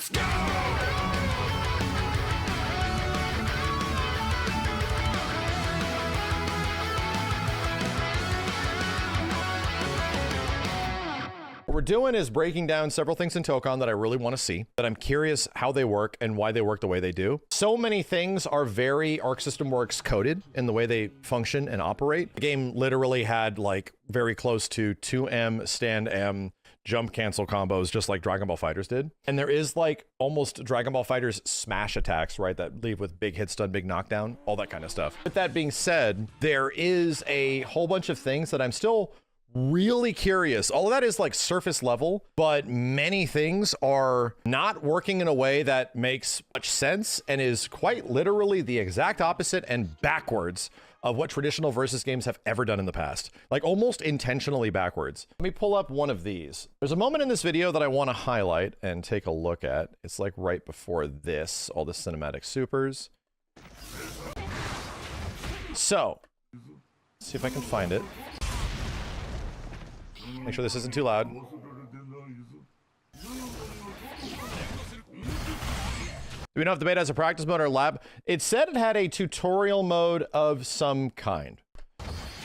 Let's go! What we're doing is breaking down several things in Tokon that I really want to see, that I'm curious how they work and why they work the way they do. So many things are very Arc System Works coded in the way they function and operate. The game literally had like very close to 2M, stand M, jump cancel combos, just like Dragon Ball FighterZ did. And there is like almost Dragon Ball FighterZ smash attacks, right? That leave with big hit stun, big knockdown, all that kind of stuff. With that being said, there is a whole bunch of things that I'm still really curious. All of that is like surface level, but many things are not working in a way that makes much sense and is quite literally the exact opposite and backwards of what traditional versus games have ever done in the past. Like almost intentionally backwards. Let me pull up one of these. There's a moment in this video that I want to highlight and take a look at. It's like right before this, all the cinematic supers. So, let's see if I can find it. Make sure this isn't too loud. Do we know if the beta has a practice mode or lab? It said it had a tutorial mode of some kind.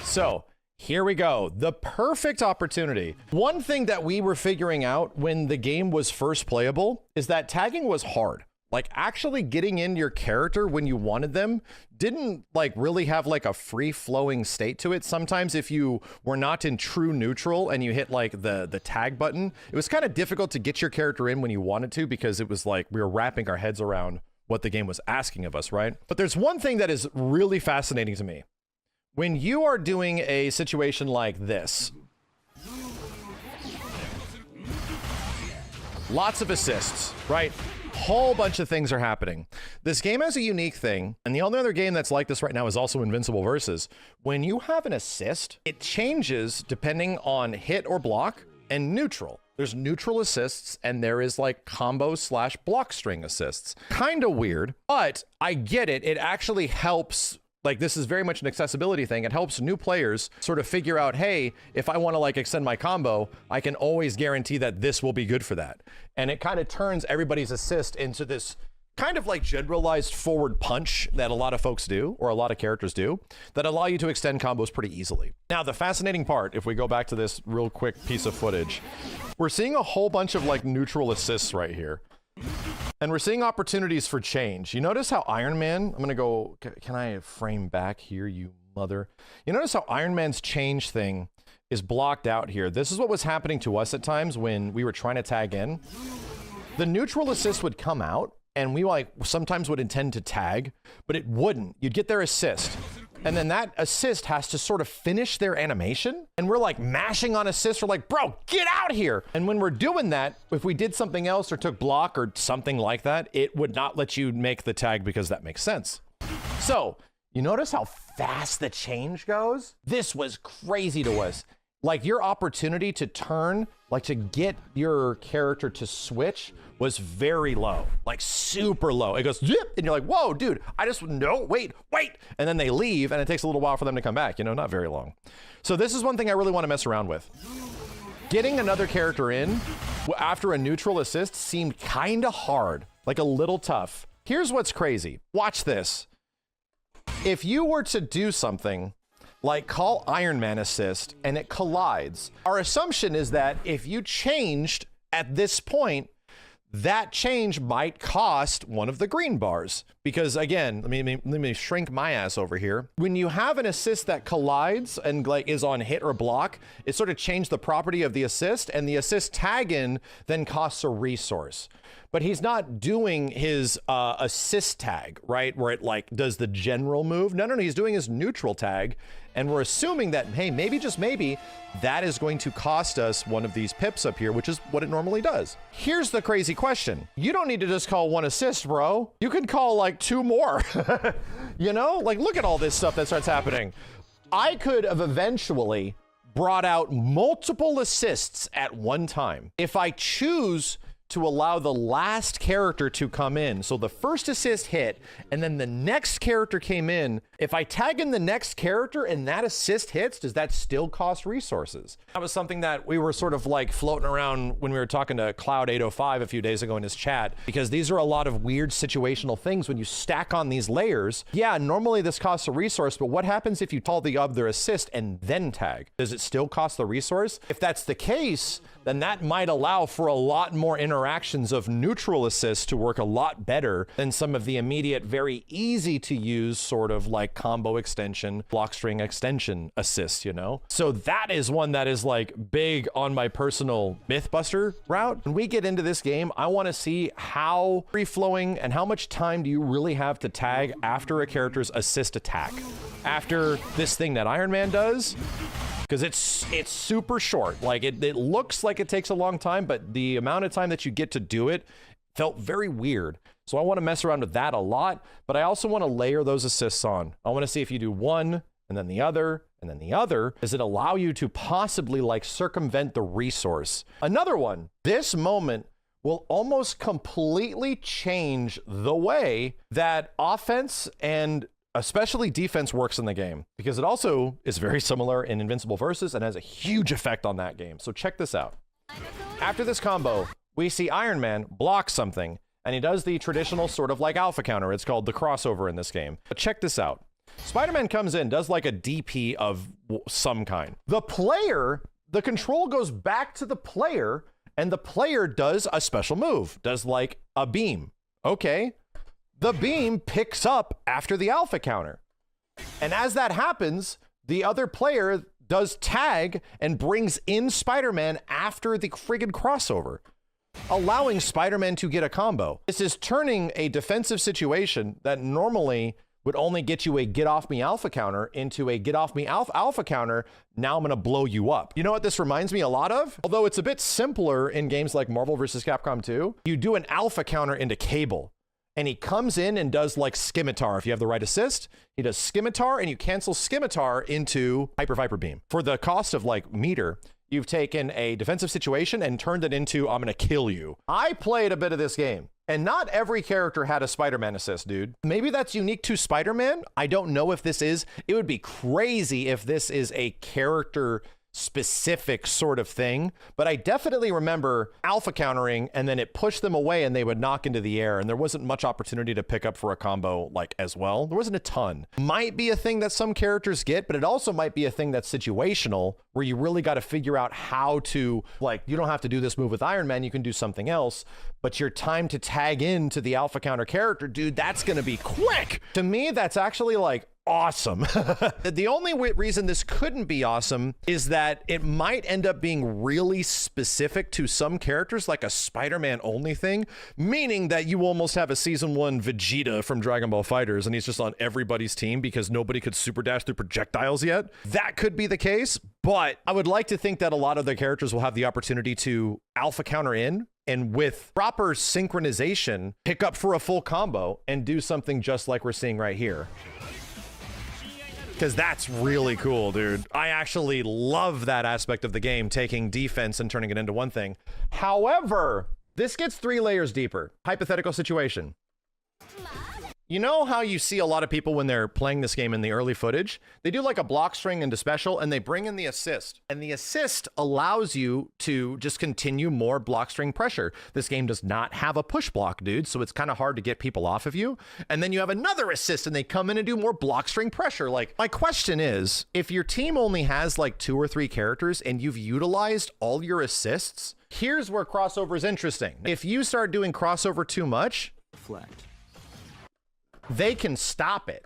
So here we go. The perfect opportunity. One thing that we were figuring out when the game was first playable is that tagging was hard. Like actually getting in your character when you wanted them didn't like really have like a free flowing state to it. Sometimes if you were not in true neutral and you hit like the tag button, it was kind of difficult to get your character in when you wanted to, because it was like we were wrapping our heads around what the game was asking of us, right? But there's one thing that is really fascinating to me. When you are doing a situation like this, lots of assists, right? Whole bunch of things are happening. This game has a unique thing, and the only other game that's like this right now is also Invincible Versus. When you have an assist, it changes depending on hit or block and neutral. There's neutral assists and there is like combo / block string assists. Kind of weird, but I get it. It actually helps. Like this is very much an accessibility thing. It helps new players sort of figure out, hey, if I want to like extend my combo, I can always guarantee that this will be good for that. And it kind of turns everybody's assist into this kind of like generalized forward punch that a lot of folks do, or a lot of characters do, that allow you to extend combos pretty easily. Now, the fascinating part, if we go back to this real quick piece of footage, we're seeing a whole bunch of like neutral assists right here. And we're seeing opportunities for change. You notice how Iron Man, I'm gonna go, can I frame back here, you mother? You notice how Iron Man's change thing is blocked out here. This is what was happening to us at times when we were trying to tag in. The neutral assist would come out and we like sometimes would intend to tag, but it wouldn't. You'd get their assist. And then that assist has to sort of finish their animation. And we're like mashing on assist. We're like, bro, get out here. And when we're doing that, if we did something else or took block or something like that, it would not let you make the tag because that makes sense. So you notice how fast the change goes? This was crazy to us. Like your opportunity to turn, like to get your character to switch was very low, like super low. It goes zip, and you're like, whoa, dude, I just, no, wait. And then they leave and it takes a little while for them to come back, you know, not very long. So this is one thing I really want to mess around with. Getting another character in after a neutral assist seemed kind of hard, like a little tough. Here's what's crazy. Watch this. If you were to do something like call Iron Man assist and it collides, our assumption is that if you changed at this point, that change might cost one of the green bars. Because again, let me shrink my ass over here. When you have an assist that collides and like is on hit or block, it sort of changed the property of the assist, and the assist tag in then costs a resource. But he's not doing his assist tag, right? Where it like does the general move. No, he's doing his neutral tag. And we're assuming that, hey, maybe, just maybe, that is going to cost us one of these pips up here, which is what it normally does. Here's the crazy question. You don't need to just call one assist, bro. You can call like 2 more. You know, like look at all this stuff that starts happening. I could have eventually brought out multiple assists at one time. If I choose to allow the last character to come in. So the first assist hit, and then the next character came in. If I tag in the next character and that assist hits, does that still cost resources? That was something that we were sort of like floating around when we were talking to Cloud805 a few days ago in his chat, because these are a lot of weird situational things when you stack on these layers. Yeah, normally this costs a resource, but what happens if you call the other assist and then tag? Does it still cost the resource? If that's the case, then that might allow for a lot more interactions of neutral assists to work a lot better than some of the immediate, very easy to use sort of like combo extension, block string extension assists, you know? So that is one that is like big on my personal Mythbuster route. When we get into this game, I want to see how free flowing and how much time do you really have to tag after a character's assist attack. After this thing that Iron Man does, because it's super short. Like it looks like it takes a long time, but the amount of time that you get to do it felt very weird. So I want to mess around with that a lot, but I also want to layer those assists on. I want to see if you do one and then the other and then the other, does it allow you to possibly like circumvent the resource? Another one, this moment will almost completely change the way that offense and especially defense works in the game, because it also is very similar in Invincible Versus and has a huge effect on that game. So check this out. After this combo, we see Iron Man block something, and he does the traditional sort of like alpha counter. It's called the crossover in this game. But check this out. Spider-Man comes in, does like a DP of some kind. The player, the control goes back to the player, and the player does a special move, does like a beam. Okay. The beam picks up after the alpha counter. And as that happens, the other player does tag and brings in Spider-Man after the friggin' crossover, allowing Spider-Man to get a combo. This is turning a defensive situation that normally would only get you a get off me alpha counter into a get off me alpha counter. Now I'm gonna blow you up. You know what this reminds me a lot of? Although it's a bit simpler in games like Marvel vs. Capcom 2, you do an alpha counter into Cable. And he comes in and does like Scimitar. If you have the right assist, he does Scimitar, and you cancel Scimitar into Hyper Viper Beam. For the cost of like meter, you've taken a defensive situation and turned it into, I'm gonna kill you. I played a bit of this game, and not every character had a Spider-Man assist, dude. Maybe that's unique to Spider-Man. I don't know if this is. It would be crazy if this is a character specific sort of thing, but I definitely remember alpha countering and then it pushed them away and they would knock into the air, and there wasn't much opportunity to pick up for a combo like as well. There wasn't a ton. Might be a thing that some characters get, but it also might be a thing that's situational, where you really got to figure out how to, like, you don't have to do this move with Iron Man, you can do something else, but your time to tag into the alpha counter character, dude, that's gonna be quick. To me, that's actually like awesome. The only reason this couldn't be awesome is that it might end up being really specific to some characters, like a Spider-Man only thing, meaning that you almost have a season 1 Vegeta from Dragon Ball FighterZ and he's just on everybody's team because nobody could super dash through projectiles yet. That could be the case, but I would like to think that a lot of the characters will have the opportunity to alpha counter in and with proper synchronization pick up for a full combo and do something just like we're seeing right here. Because that's really cool, dude. I actually love that aspect of the game, taking defense and turning it into one thing. However, this gets 3 layers deeper. Hypothetical situation. You know how you see a lot of people when they're playing this game in the early footage? They do like a block string into special and they bring in the assist. And the assist allows you to just continue more block string pressure. This game does not have a push block, dude, so it's kind of hard to get people off of you. And then you have another assist and they come in and do more block string pressure. Like, my question is, if your team only has like 2 or 3 characters and you've utilized all your assists, here's where crossover is interesting. If you start doing crossover too much, Reflect. They can stop it.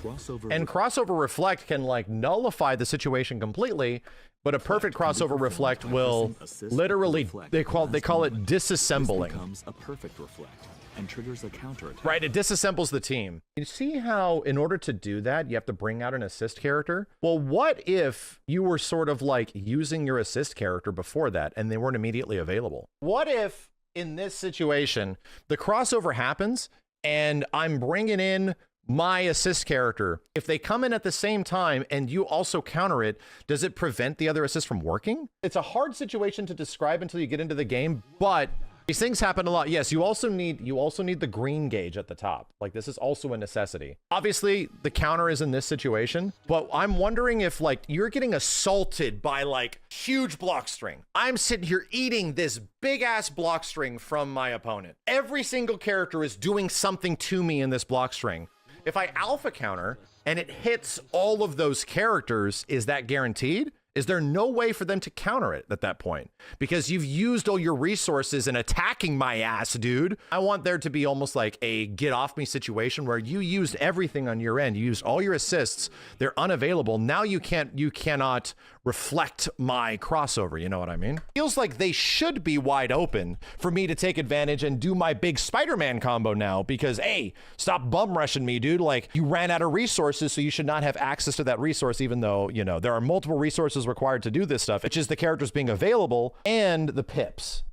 Crossover reflect can like nullify the situation completely, but a perfect crossover reflect will literally, they call it disassembling. Becomes a perfect reflect and triggers a counterattack. Right, it disassembles the team. You see how in order to do that, you have to bring out an assist character? Well, what if you were sort of like using your assist character before that and they weren't immediately available? What if in this situation, the crossover happens and I'm bringing in my assist character? If they come in at the same time and you also counter it, does it prevent the other assist from working? It's a hard situation to describe until you get into the game, but These things happen a lot. Yes, you also need the green gauge at the top. Like, this is also a necessity. Obviously, the counter is in this situation, but I'm wondering if, like, you're getting assaulted by, like, huge block string. I'm sitting here eating this big ass block string from my opponent. Every single character is doing something to me in this block string. If I alpha counter and it hits all of those characters, is that guaranteed? Is there no way for them to counter it at that point? Because you've used all your resources in attacking my ass, dude. I want there to be almost like a get off me situation where you used everything on your end. You used all your assists. They're unavailable. Now you cannot reflect my crossover. You know what I mean? Feels like they should be wide open for me to take advantage and do my big Spider-Man combo now because, hey, stop bum rushing me, dude. Like, you ran out of resources, so you should not have access to that resource, even though, you know, there are multiple resources required to do this stuff, which is the characters being available and the pips.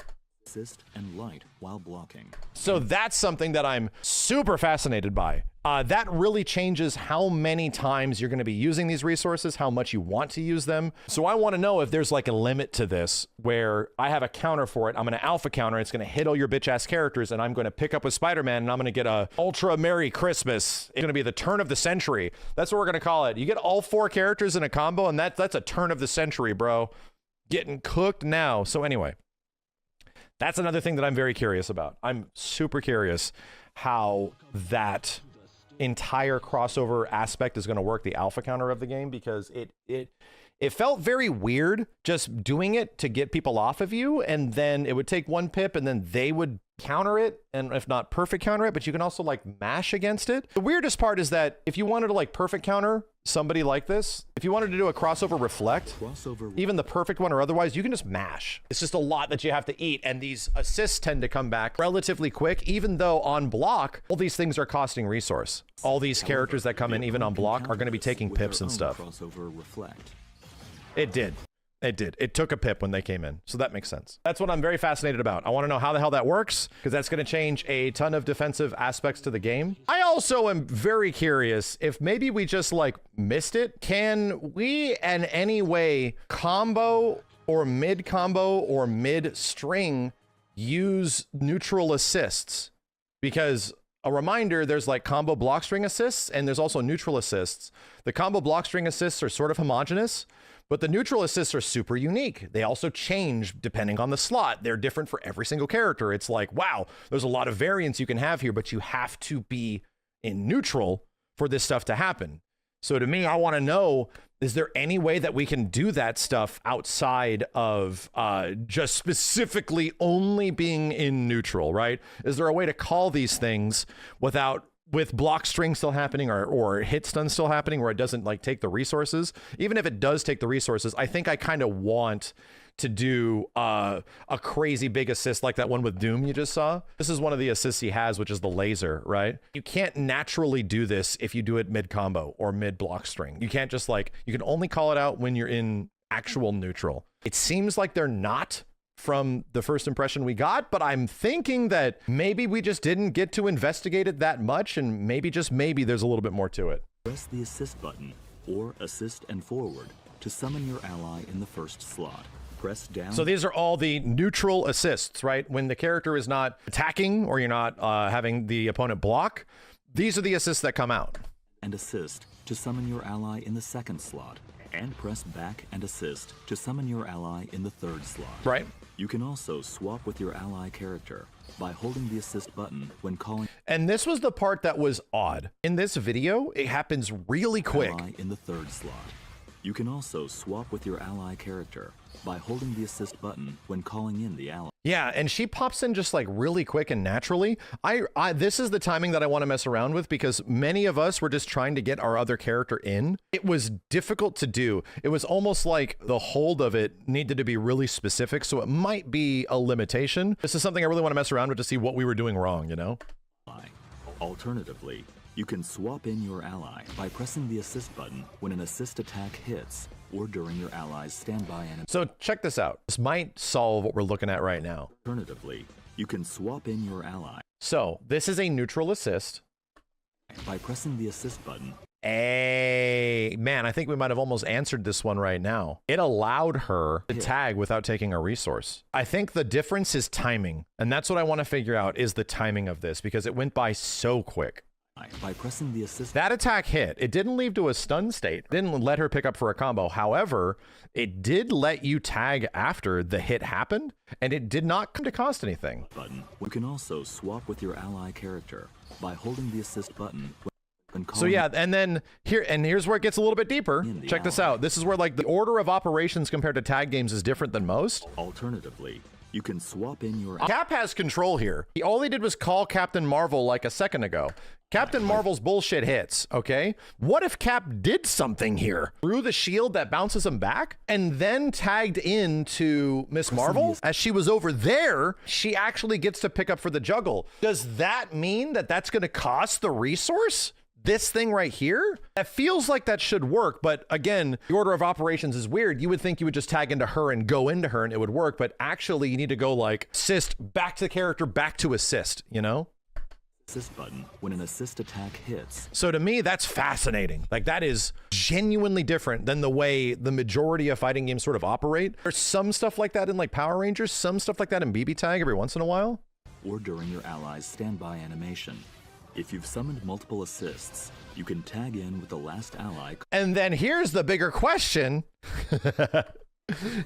Assist and light while blocking. So that's something that I'm super fascinated by. That really changes how many times you're going to be using these resources, how much you want to use them. So I want to know if there's like a limit to this where I have a counter for it. I'm going to alpha counter. It's going to hit all your bitch ass characters and I'm going to pick up with Spider-Man and I'm going to get a ultra Merry Christmas. It's going to be the turn of the century. That's what we're going to call it. You get all 4 characters in a combo and that's a turn of the century, bro. Getting cooked now. So anyway, that's another thing that I'm very curious about. I'm super curious how that entire crossover aspect is going to work, the alpha counter of the game, because it felt very weird just doing it to get people off of you, and then it would take 1 pip and then they would counter it, and if not perfect counter it, but you can also like mash against it. The weirdest part is that if you wanted to like perfect counter somebody like this, if you wanted to do a crossover reflect, even the perfect one or otherwise, you can just mash. It's just a lot that you have to eat, and these assists tend to come back relatively quick, even though on block, all these things are costing resource. All these characters that come in even on block are going to be taking pips and stuff. It did. It did. It took a pip when they came in. So that makes sense. That's what I'm very fascinated about. I want to know how the hell that works, because that's going to change a ton of defensive aspects to the game. I also am very curious if maybe we just like missed it. Can we in any way combo or mid string use neutral assists? Because a reminder, there's like combo block string assists and there's also neutral assists. The combo block string assists are sort of homogenous, but the neutral assists are super unique. They also change depending on the slot. They're different for every single character. It's like, wow, there's a lot of variance you can have here, but you have to be in neutral for this stuff to happen. So to me, I want to know, is there any way that we can do that stuff outside of just specifically only being in neutral, right? Is there a way to call these things with block string still happening or hit stun still happening where it doesn't like take the resources? Even if it does take the resources, I think I kind of want to do a crazy big assist like that one with Doom you just saw. This is one of the assists he has, which is the laser, right? You can't naturally do this if you do it mid combo or mid block string. You can't just like, you can only call it out when you're in actual neutral. It seems like they're not from the first impression we got, but I'm thinking that maybe we just didn't get to investigate it that much, and maybe just maybe there's a little bit more to it. Press the assist button or assist and forward to summon your ally in the first slot. Press down. So these are all the neutral assists, right? When the character is not attacking or you're not having the opponent block, these are the assists that come out. And assist to summon your ally in the second slot. And press back and assist to summon your ally in the third slot. Right. You can also swap with your ally character by holding the assist button when calling. And this was the part that was odd. In this video, it happens really quick. Ally in the third slot. You can also swap with your ally character by holding the assist button when calling in the ally. Yeah, and she pops in just like really quick and naturally. This is the timing that I want to mess around with, because many of us were just trying to get our other character in. It was difficult to do. It was almost like the hold of it needed to be really specific, so it might be a limitation. This is something I really want to mess around with to see what we were doing wrong, you know? Alternatively, you can swap in your ally by pressing the assist button when an assist attack hits or during your ally's standby animation. So check this out. This might solve what we're looking at right now. Alternatively, you can swap in your ally. So this is a neutral assist. by pressing the assist button. Hey, man, I think we might have almost answered this one right now. It allowed her to tag without taking a resource. I think the difference is timing. And that's what I want to figure out is the timing of this because it went by so quick. By pressing the assist. That attack hit. It didn't leave to a stun state. It didn't let her pick up for a combo. However, it did let you tag after the hit happened, and it did not come to cost anything. Button. You can also swap with your ally character by holding the assist button. So yeah, and then here's where it gets a little bit deeper. Check this out. This is where like the order of operations compared to tag games is different than most. Alternatively, you can swap in your... Cap has control here. All he did was call Captain Marvel like a second ago. Captain Marvel's bullshit hits, okay? What if Cap did something here? Threw the shield that bounces him back and then tagged into Miss Marvel? As she was over there, she actually gets to pick up for the juggle. Does that mean that that's gonna cost the resource? This thing right here, that feels like that should work. But again, the order of operations is weird. You would think you would just tag into her and go into her and it would work. But actually you need to go like assist back to the character, back to assist, you know? Assist button when an assist attack hits. So to me, that's fascinating. Like that is genuinely different than the way the majority of fighting games sort of operate. There's some stuff like that in like Power Rangers, some stuff like that in BB Tag every once in a while. Or during your ally's standby animation. If you've summoned multiple assists, you can tag in with the last ally. And then here's the bigger question.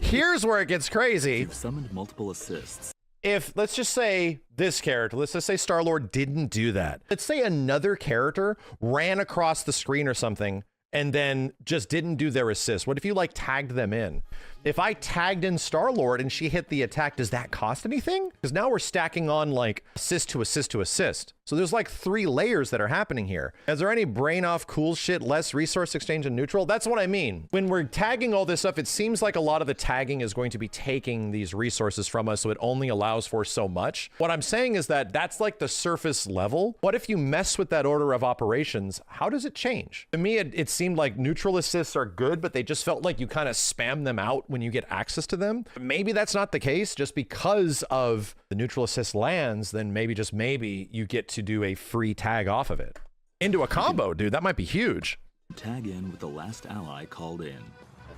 Here's where it gets crazy. If you've summoned multiple assists. If, let's just say this character, let's just say Star-Lord didn't do that. Let's say another character ran across the screen or something and then just didn't do their assist. What if you like tagged them in? If I tagged in Star-Lord and she hit the attack, does that cost anything? Because now we're stacking on like assist to assist to assist. So there's like 3 layers that are happening here. Is there any brain off cool shit, less resource exchange and neutral? That's what I mean. When we're tagging all this stuff, it seems like a lot of the tagging is going to be taking these resources from us. So it only allows for so much. What I'm saying is that that's like the surface level. What if you mess with that order of operations? How does it change? To me, it seemed like neutral assists are good, but they just felt like you kind of spam them out when you get access to them. Maybe that's not the case. Just because of the neutral assist lands, then maybe, just maybe, you get to do a free tag off of it. Into a combo, dude, that might be huge. Tag in with the last ally called in.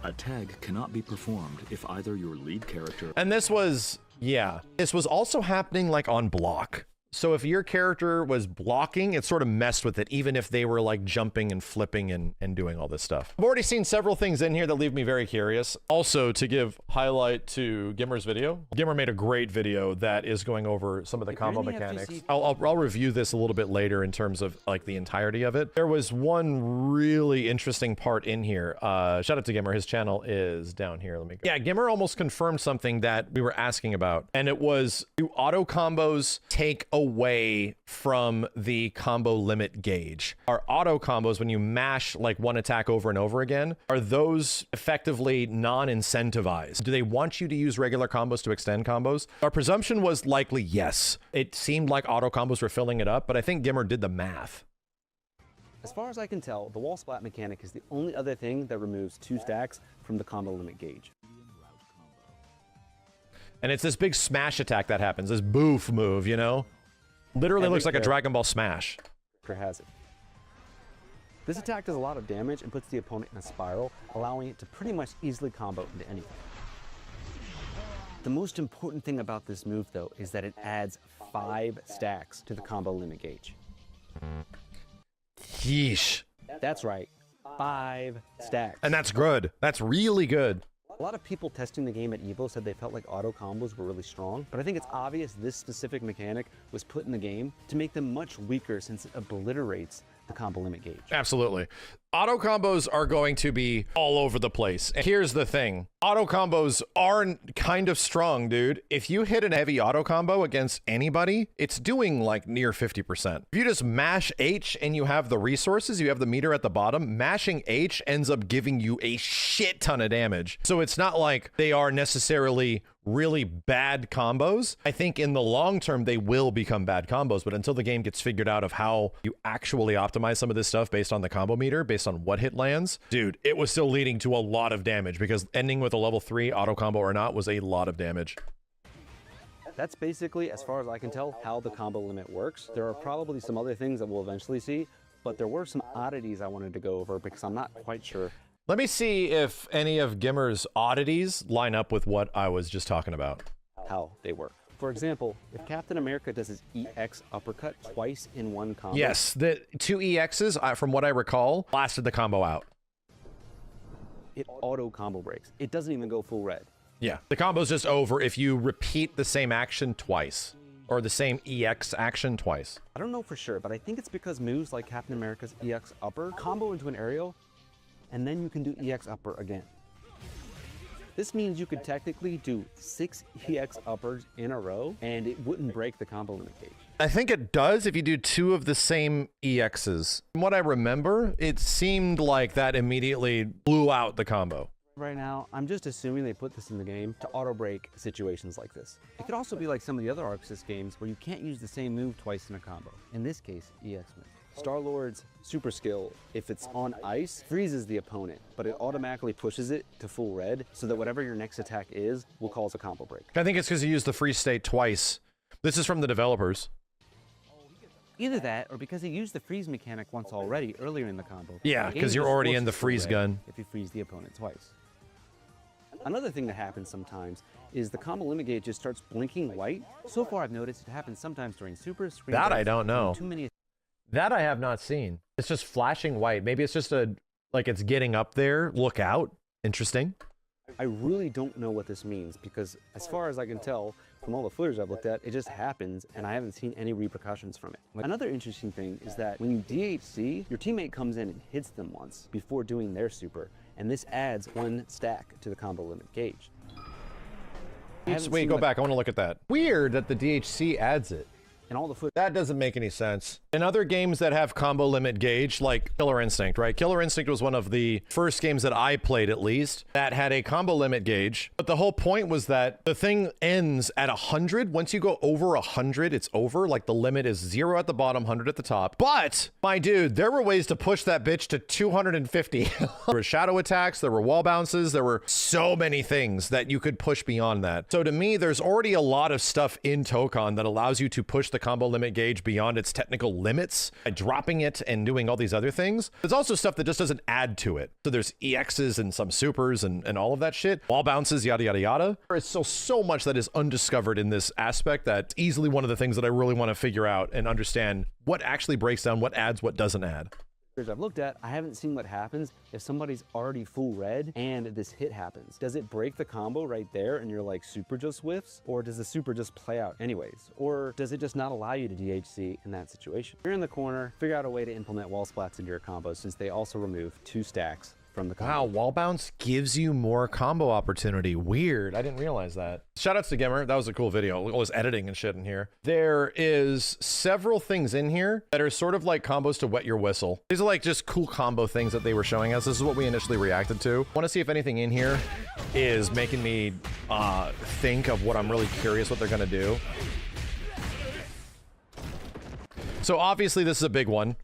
A tag cannot be performed if either your lead character... And this was, yeah, this was also happening like on block. So if your character was blocking, it sort of messed with it, even if they were like jumping and flipping and doing all this stuff. I've already seen several things in here that leave me very curious. Also, to give highlight to Gimmer's video, Gimmer made a great video that is going over some of the combo mechanics. I'll review this a little bit later in terms of like the entirety of it. There was one really interesting part in here. Shout out to Gimmer. His channel is down here. Yeah, Gimmer almost confirmed something that we were asking about, and it was, do auto combos take away from the combo limit gauge? Are auto combos, when you mash like one attack over and over again, are those effectively non-incentivized? Do they want you to use regular combos to extend combos? Our presumption was likely yes. It seemed like auto combos were filling it up, but I think Gimmer did the math. As far as I can tell, the wall splat mechanic is the only other thing that removes 2 stacks from the combo limit gauge. And it's this big smash attack that happens, this boof move, you know? Literally looks like a Dragon Ball smash. Has it. This attack does a lot of damage and puts the opponent in a spiral, allowing it to pretty much easily combo into anything. The most important thing about this move, though, is that it adds 5 stacks to the combo limit gauge. Yeesh. That's right, 5 stacks. And that's good. That's really good. A lot of people testing the game at EVO said they felt like auto combos were really strong, but I think it's obvious this specific mechanic was put in the game to make them much weaker since it obliterates the combo limit gauge. Absolutely. Auto combos are going to be all over the place. And here's the thing. Auto combos are kind of strong, dude. If you hit an heavy auto combo against anybody, it's doing like near 50%. If you just mash H and you have the resources, you have the meter at the bottom, mashing H ends up giving you a shit ton of damage. So it's not like they are necessarily really bad combos. I think in the long term, they will become bad combos, but until the game gets figured out of how you actually optimize some of this stuff based on the combo meter, based on what hit lands, dude, it was still leading to a lot of damage because ending with a level 3 auto combo or not was a lot of damage. That's basically, as far as I can tell, how the combo limit works. There are probably some other things that we'll eventually see, but there were some oddities I wanted to go over because I'm not quite sure Let me see if any of Gimmer's oddities line up with what I was just talking about. how they work. For example, if Captain America does his EX uppercut twice in one combo. Yes, the 2 EXs, from what I recall, blasted the combo out. It auto combo breaks. It doesn't even go full red. Yeah, the combo's just over if you repeat the same action twice, or the same EX action twice. I don't know for sure, but I think it's because moves like Captain America's EX upper combo into an aerial, and then you can do EX upper again. This means you could technically do 6 EX uppers in a row, and it wouldn't break the combo limit gauge. I think it does if you do 2 of the same EXs. From what I remember, it seemed like that immediately blew out the combo. Right now, I'm just assuming they put this in the game to auto-break situations like this. It could also be like some of the other Arc Sys games where you can't use the same move twice in a combo. In this case, EX move. Star-Lord's super skill, if it's on ice, freezes the opponent, but it automatically pushes it to full red so that whatever your next attack is will cause a combo break. I think it's because you used the freeze state twice. This is from the developers. Either that, or because he used the freeze mechanic once already earlier in the combo. Yeah, The game 'cause you're just already in the forces freeze red gun. if you freeze the opponent twice. Another thing that happens sometimes is the combo limit gauge just starts blinking white. So far I've noticed it happens sometimes during super screen. That I breaks, don't know. and too many. That I have not seen. It's just flashing white. Maybe it's just like it's getting up there. Look out. Interesting. I really don't know what this means because as far as I can tell from all the footage I've looked at, it just happens and I haven't seen any repercussions from it. Another interesting thing is that when you DHC, your teammate comes in and hits them once before doing their super, and this adds 1 stack to the combo limit gauge. Wait, go back. I want to look at that. Weird that the DHC adds it. And all the footage. That doesn't make any sense. In other games that have combo limit gauge, like Killer Instinct, right? Killer Instinct was one of the first games that I played, at least, that had a combo limit gauge. But the whole point was that the thing ends at 100. Once you go over 100, it's over. Like the limit is 0 at the bottom, 100 at the top. But, my dude, there were ways to push that bitch to 250. There were shadow attacks, there were wall bounces, there were so many things that you could push beyond that. So to me, there's already a lot of stuff in Tokon that allows you to push the combo limit gauge beyond its technical limits by dropping it and doing all these other things. There's also stuff that just doesn't add to it. So there's EXs and some supers and all of that shit. Wall bounces, yada, yada, yada. There's so much that is undiscovered in this aspect that's easily one of the things that I really want to figure out and understand what actually breaks down, what adds, what doesn't add. I've looked at, I haven't seen what happens if somebody's already full red and this hit happens. Does it break the combo right there and you're like super just whiffs? Or does the super just play out anyways? Or does it just not allow you to DHC in that situation? If you're in the corner, figure out a way to implement wall splats into your combos since they also remove 2 stacks from the combo. Wow, wall bounce gives you more combo opportunity. Weird. I didn't realize that. Shout outs to Gimmer. That was a cool video. All this editing and shit in here. There is several things in here that are sort of like combos to wet your whistle. These are like just cool combo things that they were showing us. This is what we initially reacted to. Want to see if anything in here is making me think of what I'm really curious what they're going to do. So obviously this is a big one.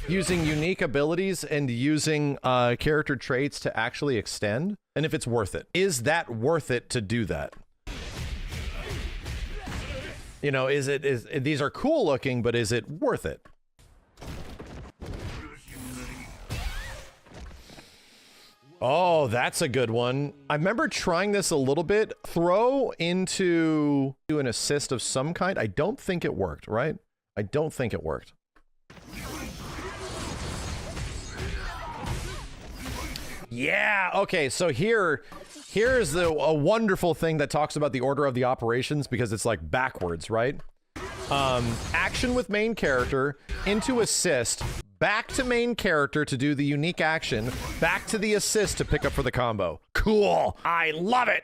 Using unique abilities and using character traits to actually extend, and if it's worth it. Is that worth it to do that? You know, is these are cool looking, but is it worth it? Oh, that's a good one. I remember trying this a little bit. Throw into an assist of some kind. I don't think it worked, right? I don't think it worked. Yeah, okay, so here's a wonderful thing that talks about the order of the operations because it's like backwards, right? Action with main character, into assist, back to main character to do the unique action, back to the assist to pick up for the combo. Cool, I love it.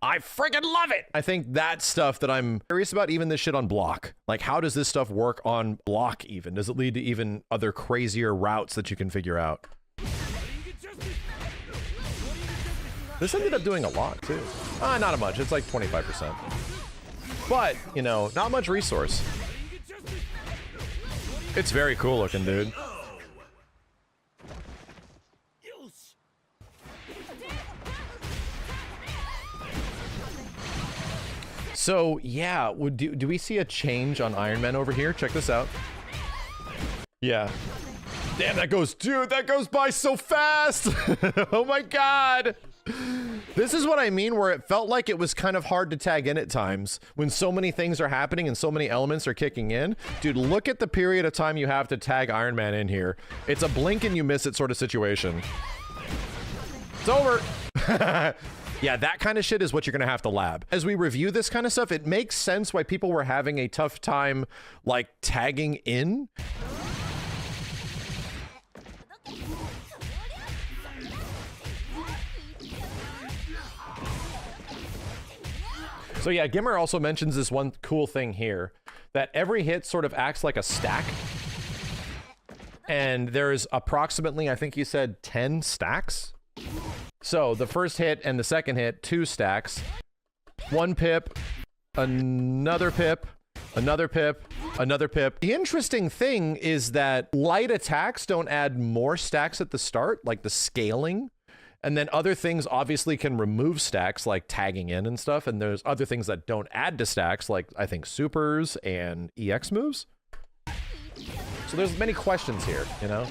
I freaking love it. I think that's stuff that I'm curious about, even this shit on block. Like, how does this stuff work on block even? Does it lead to even other crazier routes that you can figure out? This ended up doing a lot, too. Not a much. It's like 25%. But, you know, not much resource. It's very cool looking, dude. So, yeah, do we see a change on Iron Man over here? Check this out. Yeah. Damn, that goes, dude, that goes by so fast. Oh my God. This is what I mean, where it felt like it was kind of hard to tag in at times when so many things are happening and so many elements are kicking in. Dude, look at the period of time you have to tag Iron Man in here. It's a blink and you miss it sort of situation. It's over. Yeah, that kind of shit is what you're gonna have to lab. As we review this kind of stuff, it makes sense why people were having a tough time like tagging in. So yeah, Gimmer also mentions this one cool thing here, that every hit sort of acts like a stack. And there's approximately, I think you said 10 stacks. So the first hit and the second hit, 2 stacks. 1 pip, another pip, another pip, another pip. The interesting thing is that light attacks don't add more stacks at the start, like the scaling. And then other things obviously can remove stacks, like tagging in and stuff. And there's other things that don't add to stacks, like I think supers and EX moves. So there's many questions here, you know?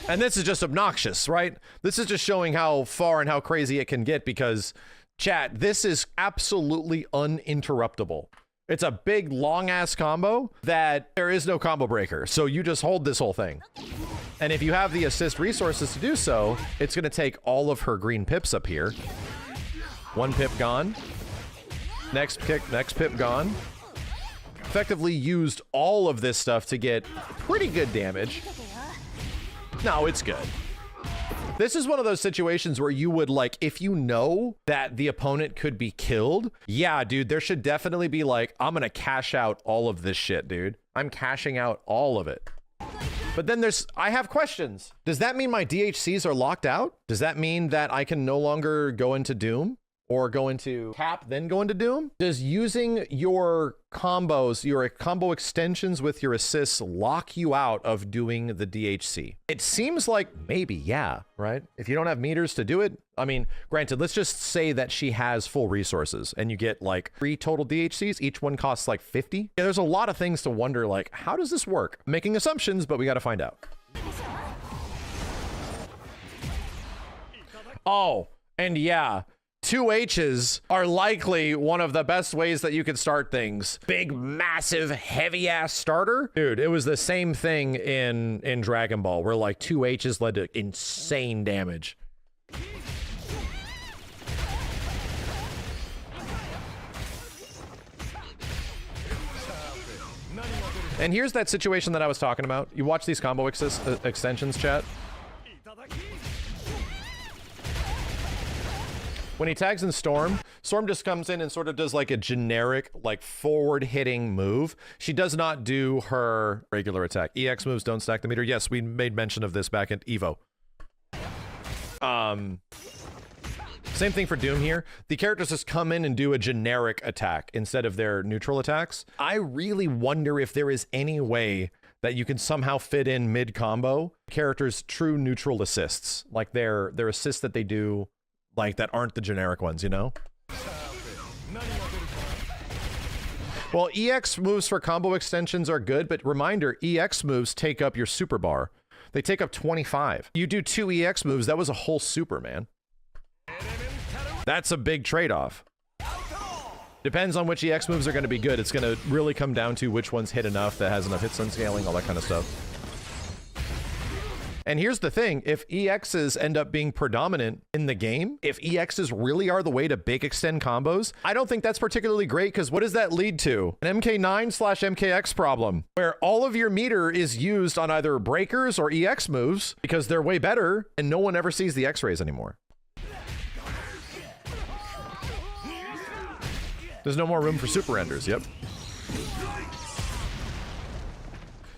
And this is just obnoxious, right? This is just showing how far and how crazy it can get because, chat, this is absolutely uninterruptible. It's a big, long-ass combo that there is no combo breaker. So you just hold this whole thing. And if you have the assist resources to do so, it's going to take all of her green pips up here. 1 pip gone. Next pip gone. Effectively used all of this stuff to get pretty good damage. No, it's good. This is one of those situations where you would, like, if you know that the opponent could be killed, yeah, dude, there should definitely be like, I'm gonna cash out all of this shit, dude. I'm cashing out all of it. But then I have questions. Does that mean my DHCs are locked out? Does that mean that I can no longer go into Doom? Or go into Cap, then go into Doom? Does using your combos, your combo extensions with your assists lock you out of doing the DHC? It seems like maybe, yeah, right? If you don't have meters to do it, I mean, granted, let's just say that she has full resources and you get like 3 total DHCs. Each one costs like 50. Yeah, there's a lot of things to wonder, like, how does this work? I'm making assumptions, but we got to find out. Oh, and yeah. 2 H's are likely one of the best ways that you could start things. Big, massive, heavy-ass starter. Dude, it was the same thing in Dragon Ball, where like 2 H's led to insane damage. And here's that situation that I was talking about. You watch these combo extensions, chat. When he tags in Storm, Storm just comes in and sort of does like a generic, like forward-hitting move. She does not do her regular attack. EX moves don't stack the meter. Yes, we made mention of this back at EVO. Same thing for Doom here. The characters just come in and do a generic attack instead of their neutral attacks. I really wonder if there is any way that you can somehow fit in mid-combo characters' true neutral assists, like their assists that they do, like that aren't the generic ones, you know? Well, EX moves for combo extensions are good, but reminder, EX moves take up your super bar. They take up 25. You do 2 EX moves, that was a whole super, man. That's a big trade-off. Depends on which EX moves are going to be good. It's going to really come down to which one's hit enough, that has enough hit stun scaling, all that kind of stuff. And here's the thing, if EXs end up being predominant in the game, if EXs really are the way to big extend combos, I don't think that's particularly great, because what does that lead to? An MK9/MKX problem, where all of your meter is used on either breakers or EX moves, because they're way better, and no one ever sees the X-rays anymore. There's no more room for super enders, yep.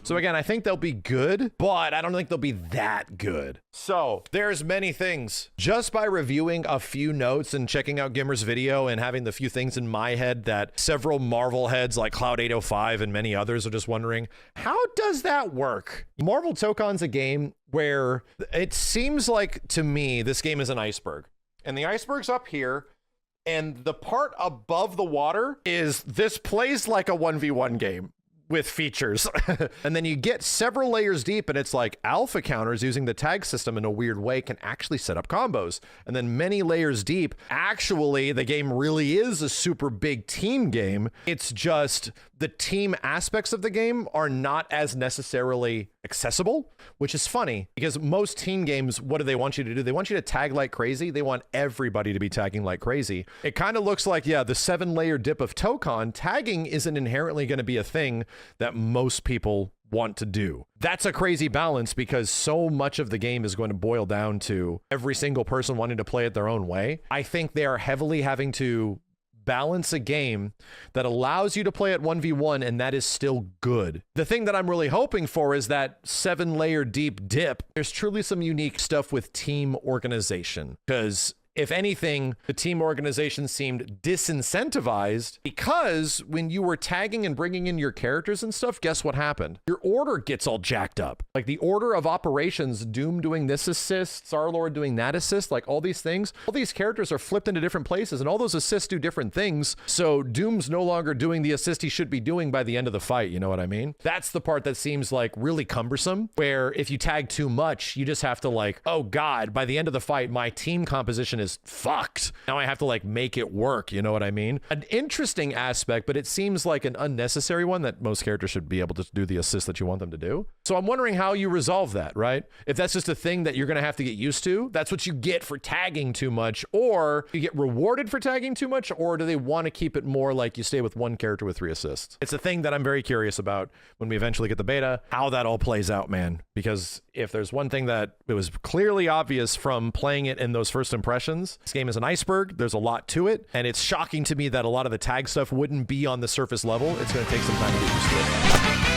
So again, I think they'll be good, but I don't think they'll be that good. So there's many things. Just by reviewing a few notes and checking out Gimmer's video and having the few things in my head that several Marvel heads like Cloud805 and many others are just wondering, how does that work? Marvel Tokon's a game where it seems like, to me, this game is an iceberg. And the iceberg's up here, And the part above the water is this plays like a 1v1 game with features. And then you get several layers deep and it's like alpha counters using the tag system in a weird way can actually set up combos. And then many layers deep, actually the game really is a super big team game. It's just the team aspects of the game are not as necessarily accessible, which is funny because most team games, what do they want you to do? They want you to tag like crazy. They want everybody to be tagging like crazy. It kind of looks like, yeah, the 7-layer dip of Tokon, tagging isn't inherently going to be a thing that most people want to do. That's a crazy balance because so much of the game is going to boil down to every single person wanting to play it their own way. I think they are heavily having to balance a game that allows you to play at 1v1 and that is still good. The thing that I'm really hoping for is that 7-layer deep dip. There's truly some unique stuff with team organization because if anything, the team organization seemed disincentivized because when you were tagging and bringing in your characters and stuff, guess what happened? Your order gets all jacked up. Like the order of operations, Doom doing this assist, Star-Lord doing that assist, like all these things, all these characters are flipped into different places and all those assists do different things. So Doom's no longer doing the assist he should be doing by the end of the fight. You know what I mean? That's the part that seems like really cumbersome, where if you tag too much, you just have to like, oh God, by the end of the fight, my team composition is fucked. Now I have to like make it work. You know what I mean? An interesting aspect, but it seems like an unnecessary one that most characters should be able to do the assist that you want them to do. So I'm wondering how you resolve that, right? If that's just a thing that you're going to have to get used to, that's what you get for tagging too much, or you get rewarded for tagging too much, or do they want to keep it more like you stay with one character with 3 assists? It's a thing that I'm very curious about when we eventually get the beta, how that all plays out, man. Because if there's one thing that it was clearly obvious from playing it in those first impressions, this game is an iceberg. There's a lot to it. And it's shocking to me that a lot of the tag stuff wouldn't be on the surface level. It's going to take some time to get used to it.